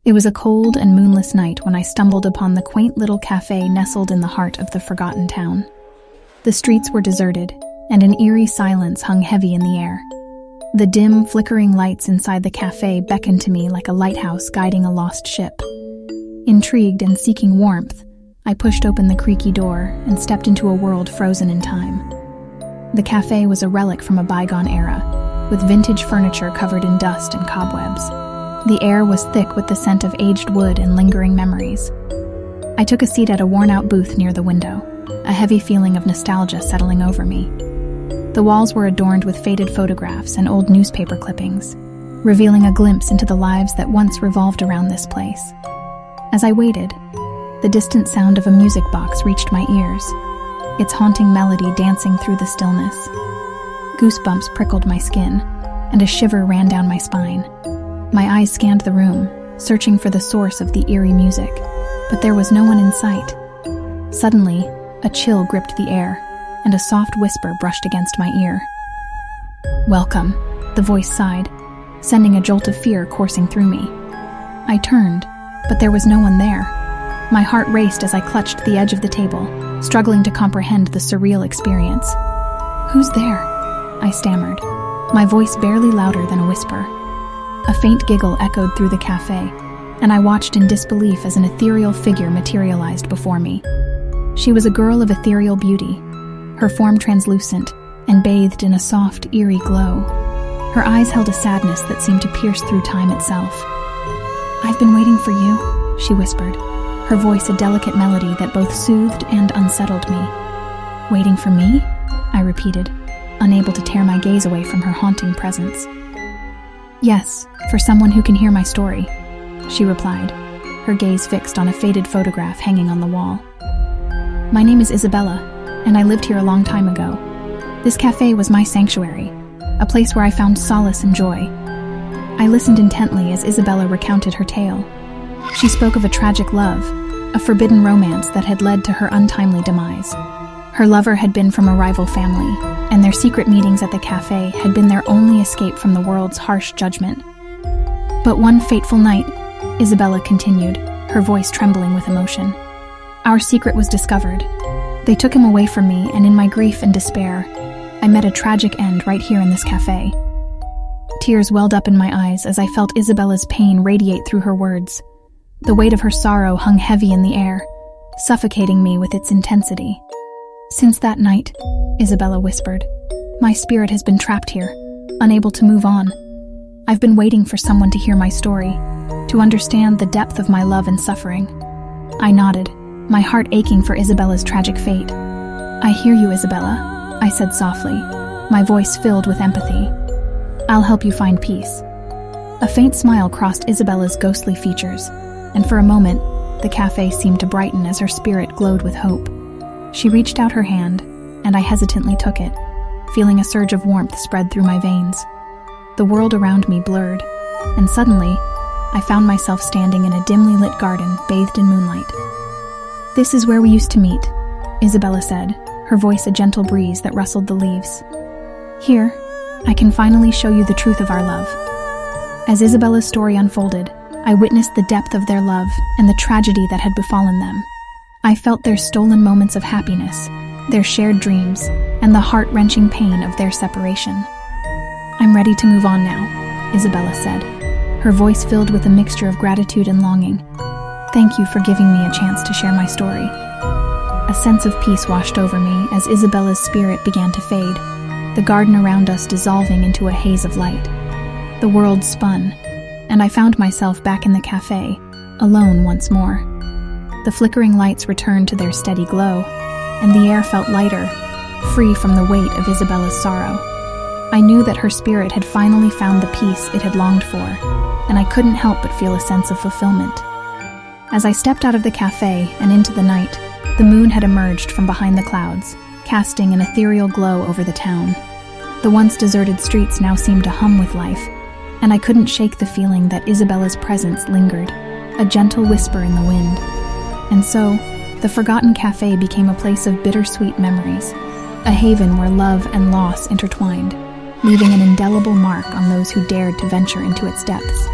It was a cold and moonless night when I stumbled upon the quaint little cafe nestled in the heart of the forgotten town. The streets were deserted, and an eerie silence hung heavy in the air. The dim, flickering lights inside the cafe beckoned to me like a lighthouse guiding a lost ship. Intrigued and seeking warmth, I pushed open the creaky door and stepped into a world frozen in time. The cafe was a relic from a bygone era, with vintage furniture covered in dust and cobwebs. The air was thick with the scent of aged wood and lingering memories. I took a seat at a worn-out booth near the window, a heavy feeling of nostalgia settling over me. The walls were adorned with faded photographs and old newspaper clippings, revealing a glimpse into the lives that once revolved around this place. As I waited, the distant sound of a music box reached my ears, its haunting melody dancing through the stillness. Goosebumps prickled my skin, and a shiver ran down my spine. My eyes scanned the room, searching for the source of the eerie music, but there was no one in sight. Suddenly, a chill gripped the air, and a soft whisper brushed against my ear. "Welcome," the voice sighed, sending a jolt of fear coursing through me. I turned, but there was no one there. My heart raced as I clutched the edge of the table, struggling to comprehend the surreal experience. "Who's there?" I stammered, my voice barely louder than a whisper. A faint giggle echoed through the cafe, and I watched in disbelief as an ethereal figure materialized before me. She was a girl of ethereal beauty, her form translucent and bathed in a soft, eerie glow. Her eyes held a sadness that seemed to pierce through time itself. "I've been waiting for you," she whispered, her voice a delicate melody that both soothed and unsettled me. "Waiting for me?" I repeated, unable to tear my gaze away from her haunting presence. "Yes, for someone who can hear my story," she replied, her gaze fixed on a faded photograph hanging on the wall. "My name is Isabella, and I lived here a long time ago. This cafe was my sanctuary, a place where I found solace and joy." I listened intently as Isabella recounted her tale. She spoke of a tragic love, a forbidden romance that had led to her untimely demise. Her lover had been from a rival family, and their secret meetings at the cafe had been their only escape from the world's harsh judgment. "But one fateful night," Isabella continued, her voice trembling with emotion, "our secret was discovered. They took him away from me, and in my grief and despair, I met a tragic end right here in this cafe." Tears welled up in my eyes as I felt Isabella's pain radiate through her words. The weight of her sorrow hung heavy in the air, suffocating me with its intensity. "Since that night," Isabella whispered, "my spirit has been trapped here, unable to move on. I've been waiting for someone to hear my story, to understand the depth of my love and suffering." I nodded, my heart aching for Isabella's tragic fate. "I hear you, Isabella," I said softly, my voice filled with empathy. "I'll help you find peace." A faint smile crossed Isabella's ghostly features, and for a moment, the cafe seemed to brighten as her spirit glowed with hope. She reached out her hand, and I hesitantly took it, feeling a surge of warmth spread through my veins. The world around me blurred, and suddenly, I found myself standing in a dimly lit garden bathed in moonlight. "This is where we used to meet," Isabella said, her voice a gentle breeze that rustled the leaves. "Here, I can finally show you the truth of our love." As Isabella's story unfolded, I witnessed the depth of their love and the tragedy that had befallen them. I felt their stolen moments of happiness, their shared dreams, and the heart-wrenching pain of their separation. "I'm ready to move on now," Isabella said, her voice filled with a mixture of gratitude and longing. "Thank you for giving me a chance to share my story." A sense of peace washed over me as Isabella's spirit began to fade, the garden around us dissolving into a haze of light. The world spun, and I found myself back in the cafe, alone once more. The flickering lights returned to their steady glow, and the air felt lighter, free from the weight of Isabella's sorrow. I knew that her spirit had finally found the peace it had longed for, and I couldn't help but feel a sense of fulfillment. As I stepped out of the cafe and into the night, the moon had emerged from behind the clouds, casting an ethereal glow over the town. The once deserted streets now seemed to hum with life, and I couldn't shake the feeling that Isabella's presence lingered, a gentle whisper in the wind. And so, the forgotten cafe became a place of bittersweet memories, a haven where love and loss intertwined, leaving an indelible mark on those who dared to venture into its depths.